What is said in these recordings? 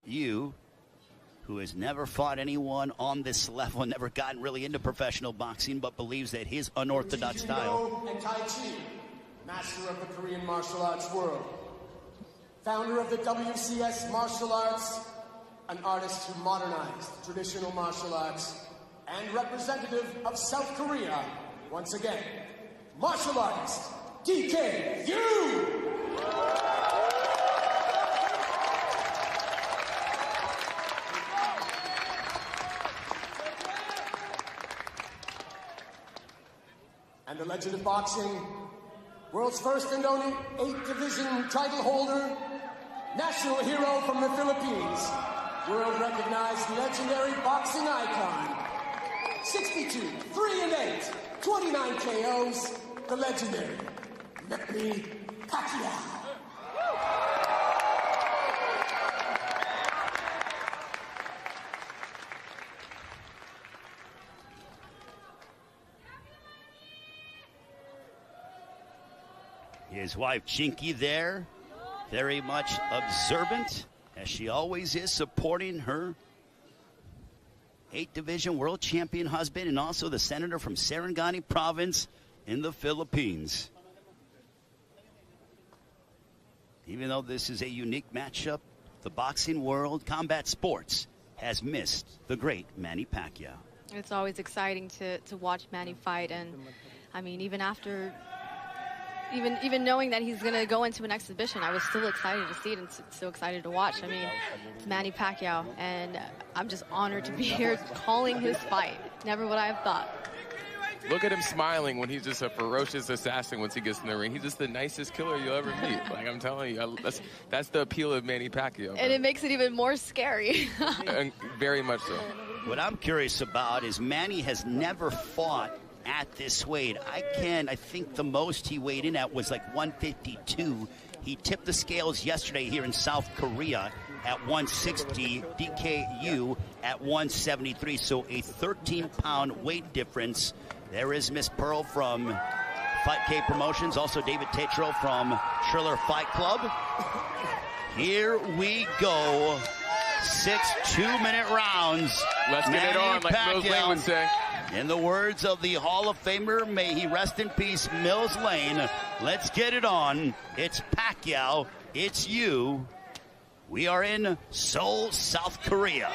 You, who has never fought anyone on this level, never gotten really into professional boxing, but believes that his unorthodox style. And Tai Chi, master of the Korean martial arts world, founder of the WCS martial arts, an artist who modernized traditional martial arts, and representative of South Korea. Once again, martial artist, DKU! And the legend of boxing, world's first and only 8th division title holder, national hero from the Philippines, world-recognized legendary boxing icon, 62, 3-8, 29 KOs, the legendary Manny Pacquiao. His wife Chinky there, very much observant, as she always is, supporting her 8th Division world champion husband and also the senator from Sarangani province in the Philippines. Even though this is a unique matchup, the boxing world, combat sports, has missed the great Manny Pacquiao. It's always exciting to watch Manny fight, and I mean, even after even knowing that he's going to go into an exhibition, I was still excited to see it and so excited to watch. I mean, it's Manny Pacquiao, and I'm just honored to be here calling his fight. Never would I have thought. Look at him smiling when he's just a ferocious assassin once he gets in the ring. He's just the nicest killer you'll ever meet. Like, I'm telling you, that's the appeal of Manny Pacquiao. And it makes it even more scary. And very much so. What I'm curious about is Manny has never fought at this weight. I think the most he weighed in at was like 152. He tipped the scales yesterday here in South Korea at 160, DKU at 173, so a 13-pound weight difference. There is Miss Pearl from Fight K Promotions, also David Tetro from Triller Fight Club. Here we go. 6 2-minute rounds. Let's get it on, like Mills Lane would say. In the words of the Hall of Famer, may he rest in peace, Mills Lane, let's get it on. It's Pacquiao, it's you. We are in Seoul, South Korea.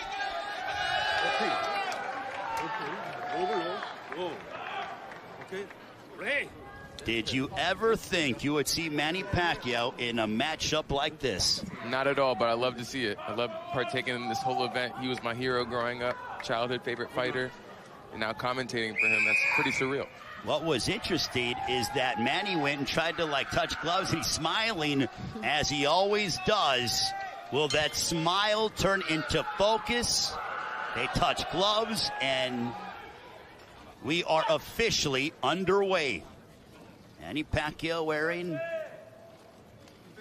Did you ever think you would see Manny Pacquiao in a matchup like this? Not at all, but I love to see it. I love partaking in this whole event. He was my hero growing up, childhood favorite fighter. And now commentating for him, that's pretty surreal. What was interesting is that Manny went and tried to touch gloves, and he's smiling as he always does. Will that smile turn into focus? They touch gloves, and we are officially underway. Manny Pacquiao wearing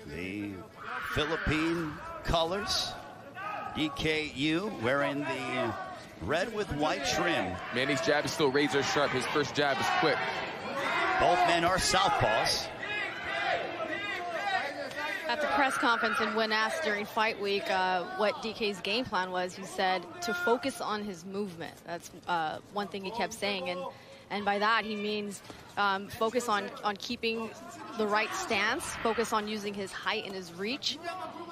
the Philippine colors. DKU wearing the red with white trim. Manny's jab is still razor sharp. His first jab is quick. Both men are southpaws. At the press conference and when asked during fight week what DK's game plan was, he said to focus on his movement. That's one thing he kept saying, and by that he means focus on keeping the right stance, focus on using his height and his reach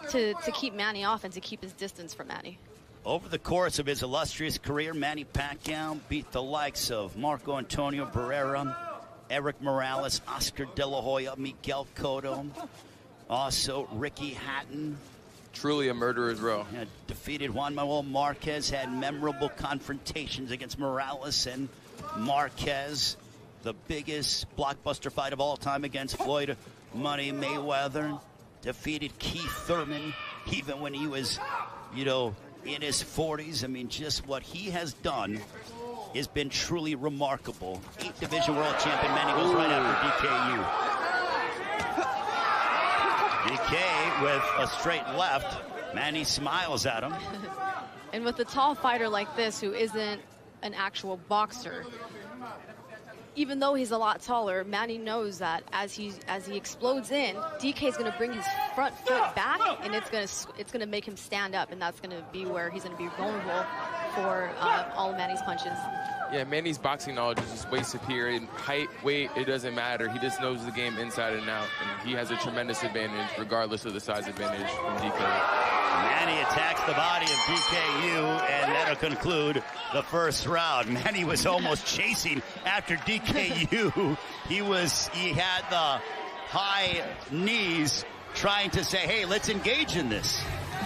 to keep Manny off and to keep his distance from Manny. Over the course of his illustrious career, Manny Pacquiao beat the likes of Marco Antonio Barrera, Eric Morales, Oscar De La Hoya, Miguel Cotto, also Ricky Hatton. Truly a murderer's row. Defeated Juan Manuel Marquez, had memorable confrontations against Morales and Marquez. The biggest blockbuster fight of all time against Floyd Money Mayweather. Defeated Keith Thurman, even when he was, in his 40s. I mean, just what he has done has been truly remarkable. 8th Division World Champion Manny goes right after DKU. DK with a straight left. Manny smiles at him. And with a tall fighter like this who isn't an actual boxer, even though he's a lot taller, Manny knows that as he explodes in, DK is going to bring his front foot back, and it's going to make him stand up, and that's going to be where he's going to be vulnerable for all of Manny's punches. Yeah, Manny's boxing knowledge is just way superior. In height, weight, it doesn't matter. He just knows the game inside and out, and he has a tremendous advantage regardless of the size advantage from DK. Manny attacks the body of DKU, and that'll conclude the first round. Manny was almost chasing after DKU. He had the high knees trying to say, hey, let's engage in this.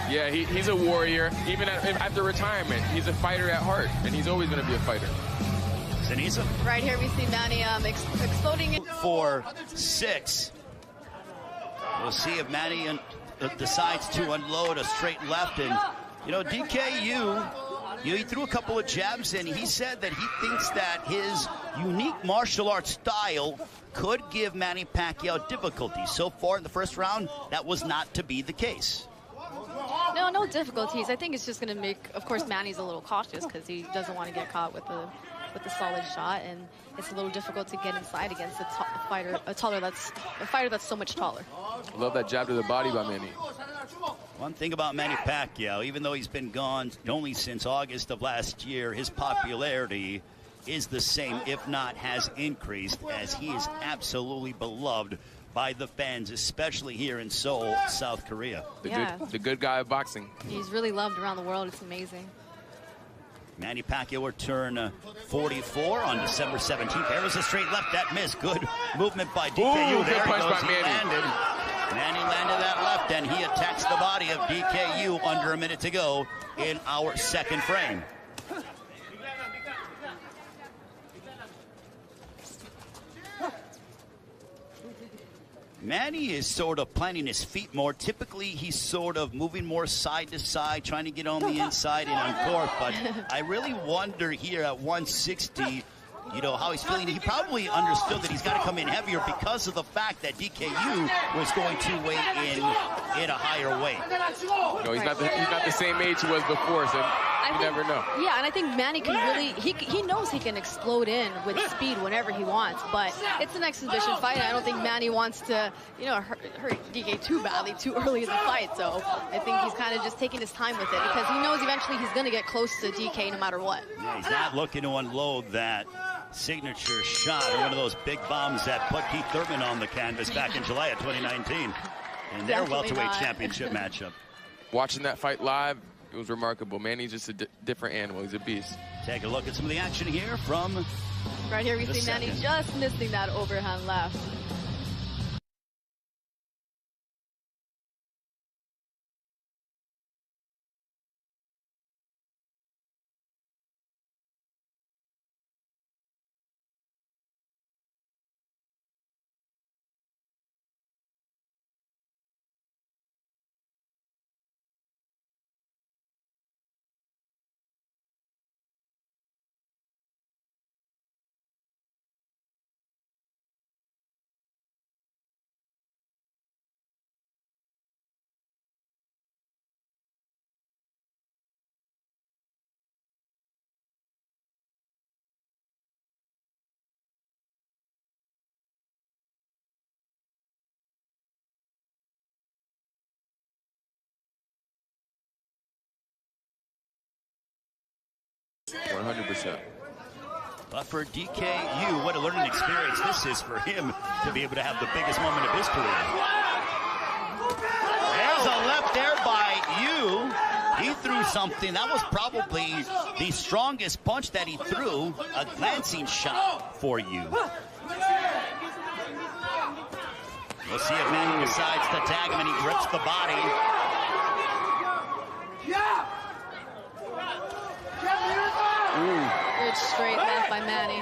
Yeah, he's a warrior. Even after retirement, he's a fighter at heart, and he's always going to be a fighter. Sinisa? Right here we see Manny exploding. 4-6. We'll see if Manny decides to unload a straight left. And, you know, DKU, he threw a couple of jabs, and he said that he thinks that his unique martial arts style could give Manny Pacquiao difficulty. So far in the first round, that was not to be the case. No difficulties. I think it's just going to make, of course, Manny's a little cautious because he doesn't want to get caught with a solid shot, and it's a little difficult to get inside against a fighter that's so much taller. Love that jab to the body by Manny. One thing about Manny Pacquiao, even though he's been gone only since August of last year, his popularity is the same, if not has increased, as he is absolutely beloved by the fans, especially here in Seoul, South Korea. The good guy of boxing. He's really loved around the world. It's amazing. Manny Pacquiao will turn 44 on December 17th. There was a straight left. That missed. Good movement by DKU. Ooh, there good punch by he Manny. landed. Manny landed that left, and he attacks the body of DKU under a minute to go in our second frame. Manny is sort of planting his feet more. Typically, he's sort of moving more side to side, trying to get on the inside and on court. But I really wonder here at 160, you know, how he's feeling. He probably understood that he's got to come in heavier because of the fact that DKU was going to weigh in a higher weight. No, he's not the same age he was before, so you never know. Yeah, and I think Manny can really, he knows he can explode in with speed whenever he wants, but it's an exhibition fight, and I don't think Manny wants to, you know, hurt DK too badly too early in the fight. So I think he's kind of just taking his time with it because he knows eventually he's going to get close to DK no matter what. Yeah, he's not looking to unload that signature shot, or one of those big bombs that put Keith Thurman on the canvas back in July of 2019 in their welterweight championship matchup. Watching that fight live, it was remarkable. Manny's just a different animal. He's a beast. Take a look at some of the action here from right here we see Manny just missing that overhand left. But for DKU, what a learning experience this is for him to be able to have the biggest moment of his career. There's a left there by Yu. He threw something. That was probably the strongest punch that he threw, a glancing shot for Yu. We'll see if Manny decides to tag him, and he grips the body. Good straight left by Manny.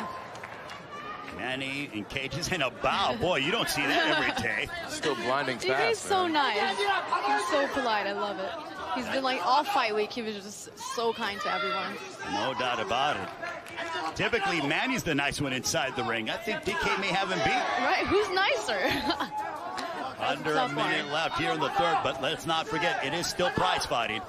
Manny engages in a bow. Boy, you don't see that every day. Still blinding He's fast. so nice. He's so polite. I love it. He's been like all fight week. He was just so kind to everyone. No doubt about it. Typically, Manny's the nice one inside the ring. I think DK may have him beat. Right? Who's nicer? Under a minute left here in the third, but let's not forget, it is still prize fighting.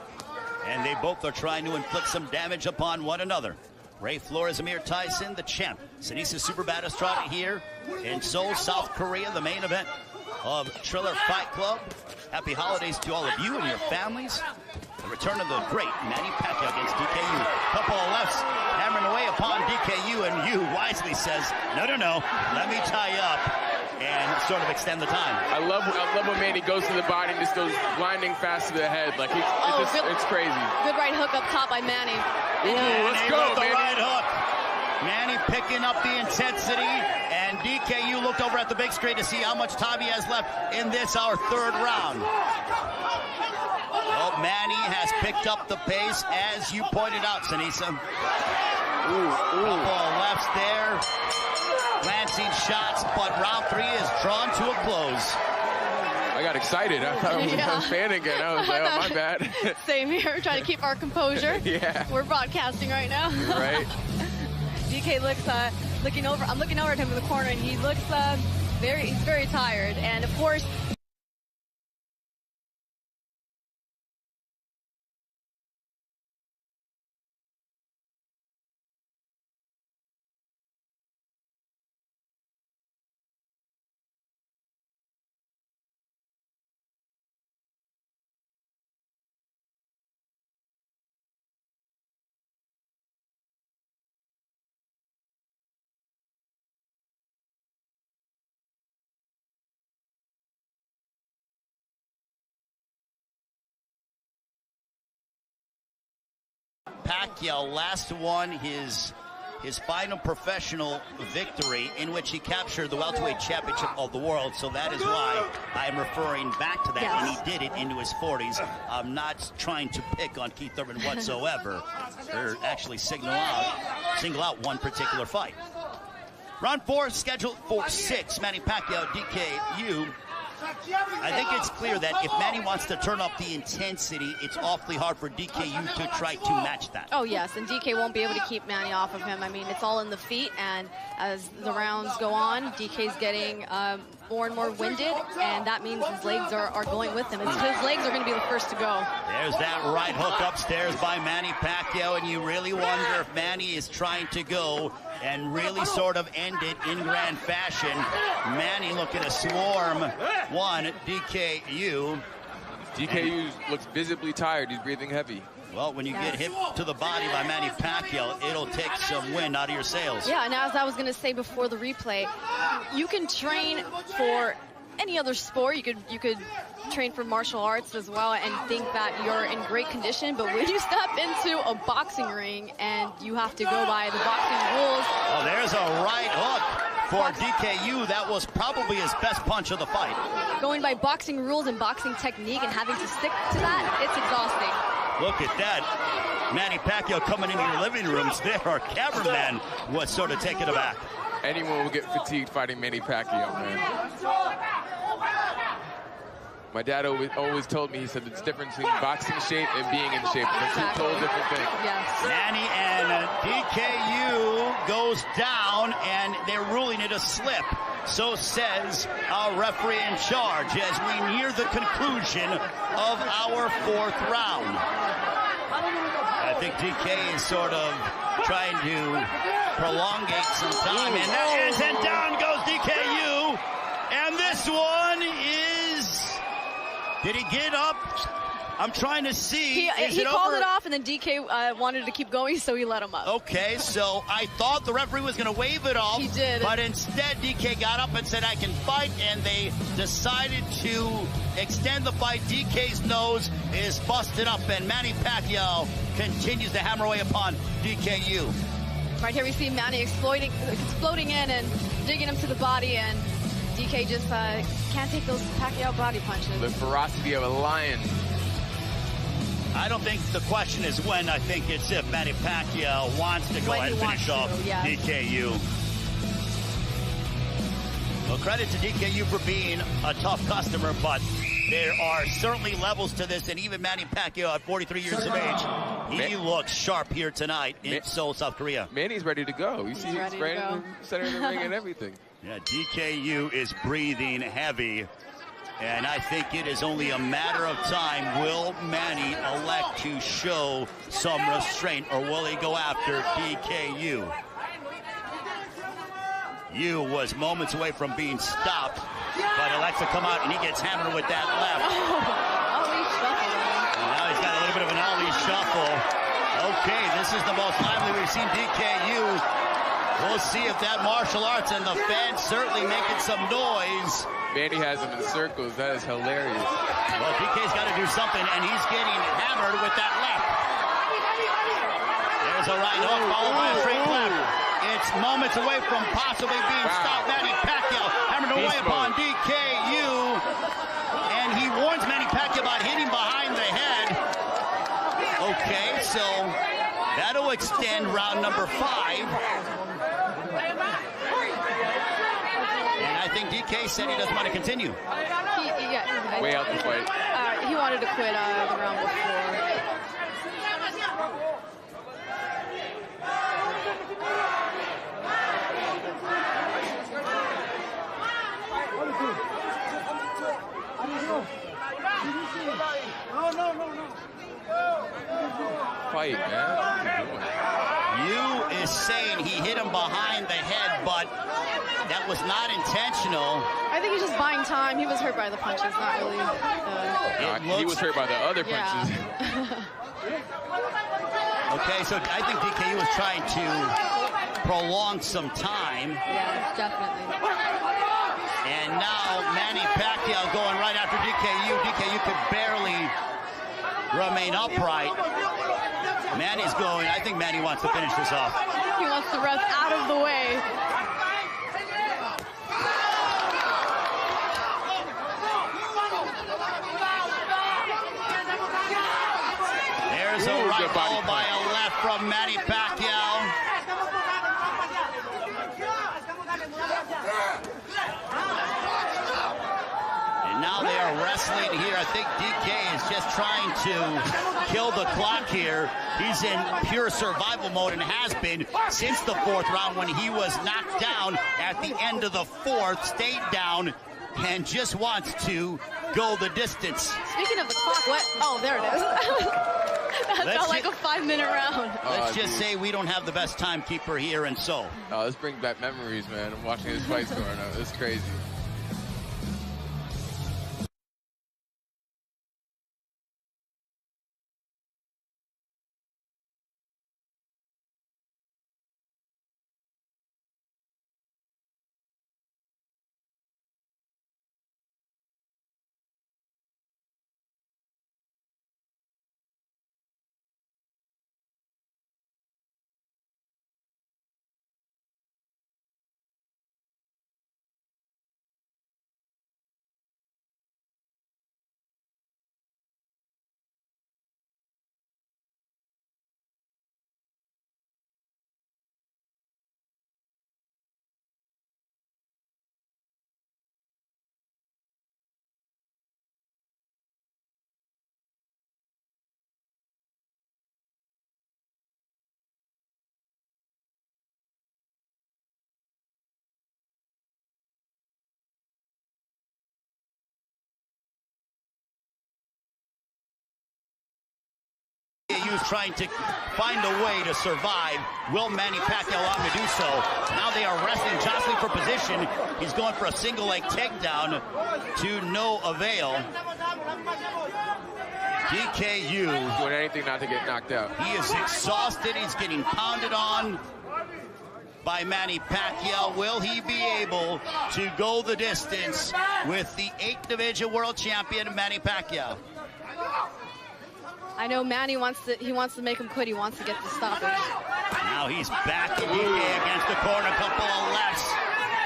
And they both are trying to inflict some damage upon one another. Ray Flores, Amir Tyson, the champ. Sinisa Super Batistrada here in Seoul, South Korea, the main event of Triller Fight Club. Happy holidays to all of you and your families. The return of the great Manny Pacquiao against DKU. Couple of lefts hammering away upon DKU, and you wisely says, no, let me tie you up and sort of extend the time. I love when Manny goes to the body and just goes blinding fast to the head. Like it's crazy. Good right hook up top by Manny. Ooh, let's go, the Manny. right hook. Manny picking up the intensity, and DKU looked over at the big screen to see how much time he has left in this, our third round. Well, Manny has picked up the pace, as you pointed out, Sinisa. Couple of lefts there, glancing shots, but round 3 is drawn to a close. I got excited. I thought I was fan again. I was like, oh, my bad. Same here, trying to keep our composure. Yeah. We're broadcasting right now. Right. DK looks looking over. I'm looking over at him in the corner, and he looks he's very tired. And of course, Pacquiao last won his final professional victory, in which he captured the welterweight championship of the world. So that is why I am referring back to that, and he did it into his 40s. I'm not trying to pick on Keith Thurman whatsoever, or actually single out one particular fight. Round 4 scheduled for 6. Manny Pacquiao, DKU. I think it's clear that if Manny wants to turn up the intensity, it's awfully hard for DKU to try to match that. oh yes, and DK won't be able to keep Manny off of him. I mean, it's all in the feet, and as the rounds go on, DK's getting more and more winded, and that means his legs are going with him. His legs are going to be the first to go. There's that right hook upstairs by Manny Pacquiao, and you really wonder if Manny is trying to go and really sort of end it in grand fashion. Manny looking to swarm one, DKU. DKU looks visibly tired. He's breathing heavy. Well, when you get hit to the body by Manny Pacquiao, it'll take some wind out of your sails. Yeah, and as I was going to say before the replay, you can train for any other sport. You could train for martial arts as well and think that you're in great condition, but when you step into a boxing ring and you have to go by the boxing rules. Oh, there's a right hook for DKU. That was probably his best punch of the fight. Going by boxing rules and boxing technique and having to stick to that, it's exhausting. Look at that. Manny Pacquiao coming into your living rooms there. Our cameraman was sort of taken aback. Anyone will get fatigued fighting Manny Pacquiao, man. My dad always told me, he said it's different between boxing shape and being in shape. They're two totally different things. Yes. Manny and DKU goes down, and they're ruling it a slip. So says our referee in charge as we near the conclusion of our 4th round. I think DK is sort of trying to prolongate some time. And there is, and down goes DKU. And this one is... Did he get up? I'm trying to see. He called it off, and then DK wanted to keep going, so he let him up. Okay, so I thought the referee was going to wave it off. He did. But instead, DK got up and said, I can fight, and they decided to extend the fight. DK's nose is busted up, and Manny Pacquiao continues to hammer away upon DKU. Right here we see Manny exploding in and digging him to the body, and DK just can't take those Pacquiao body punches. The ferocity of a lion. I don't think the question is when. I think it's if Manny Pacquiao wants to go ahead and finish off DKU. Well, credit to DKU for being a tough customer, but there are certainly levels to this, and even Manny Pacquiao at 43 years of age, he looks sharp here tonight in Seoul, South Korea. Manny's ready to go. You see he's right in the center of the ring and everything. Yeah, DKU is breathing heavy. And I think it is only a matter of time. Will Manny elect to show some restraint, or will he go after DKU? Yu was moments away from being stopped, but elects to come out, and he gets hammered with that left. Ali shuffle. And now he's got a little bit of an Ali shuffle. Okay, this is the most lively we've seen DKU. We'll see if that martial arts, and the fans certainly making some noise. Manny has him in circles. That is hilarious. Well, DK's got to do something, and he's getting hammered with that left. There's a right hook followed by a straight left. It's moments away from possibly being stopped. Manny Pacquiao hammered away upon DKU, and he warns Manny Pacquiao about hitting behind the head. Okay, so that'll extend round number 5. And I think DK said he doesn't want to continue. Way out the fight. He wanted to quit the round before. Fight, man. Yu is saying he hit him behind the head, but that was not intentional. I think he's just buying time. He was hurt by the punches, not really. He was hurt by the other punches. Okay, so I think DKU was trying to prolong some time. Yeah, definitely. And now Manny Pacquiao going right after DKU. DKU could barely remain upright. Manny's going. I think Manny wants to finish this off. He wants the ref out of the way. There's a right followed by a left from Manny Pacquiao. And now they are wrestling here. I think DK is just trying to kill the clock here. He's in pure survival mode and has been since the 4th round when he was knocked down at the end of the 4th, stayed down, and just wants to go the distance. Speaking of the clock, what? Oh, there it is. That felt like a 5-minute round. Let's just say we don't have the best timekeeper here in Seoul. Oh, this brings back memories, man. I'm watching this fight going on. It's crazy. DKU's trying to find a way to survive. Will Manny Pacquiao allow him to do so? Now they are wrestling, jostling for position. He's going for a single leg takedown to no avail. DKU doing anything not to get knocked out. He is exhausted. He's getting pounded on by Manny Pacquiao. Will he be able to go the distance with the 8th division world champion Manny Pacquiao? I know Manny wants to make him quit. He wants to get the stoppage. Now he's back to DK against the corner, a couple of lefts.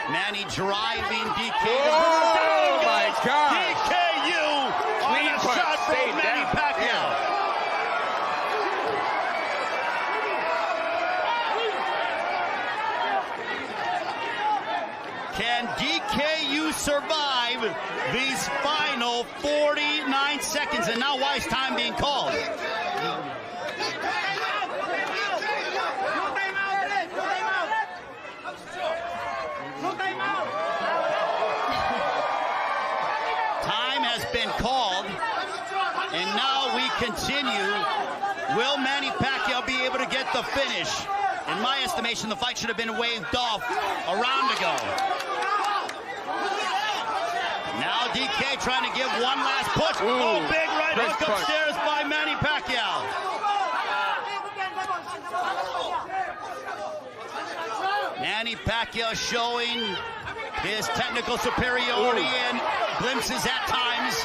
Manny driving DK. Oh my God! DKU on a shot from Manny Pacquiao. Can DKU survive these final 49 seconds? And now why is time being called? Time continue. Will Manny Pacquiao be able to get the finish? In my estimation, the fight should have been waved off a round ago. Now DK trying to give one last push. Ooh, oh, big right hook punch. upstairs by Manny Pacquiao. Manny Pacquiao showing his technical superiority and glimpses at times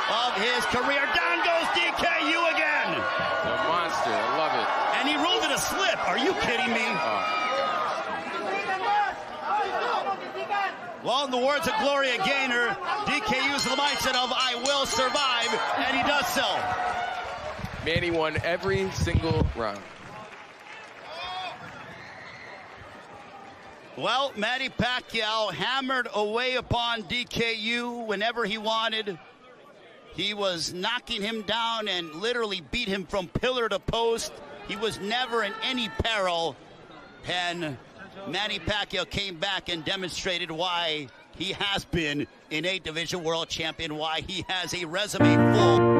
of his career. Down goes DKU again. The monster, I love it. And he ruled it a slip. Are you kidding me? Well, in the words of Gloria Gaynor, DKU's the mindset of I will survive, and he does so. Manny won every single round. Well, Manny Pacquiao hammered away upon DKU whenever he wanted. He was knocking him down and literally beat him from pillar to post. He was never in any peril. And Manny Pacquiao came back and demonstrated why he has been an 8 division world champion, why he has a resume full.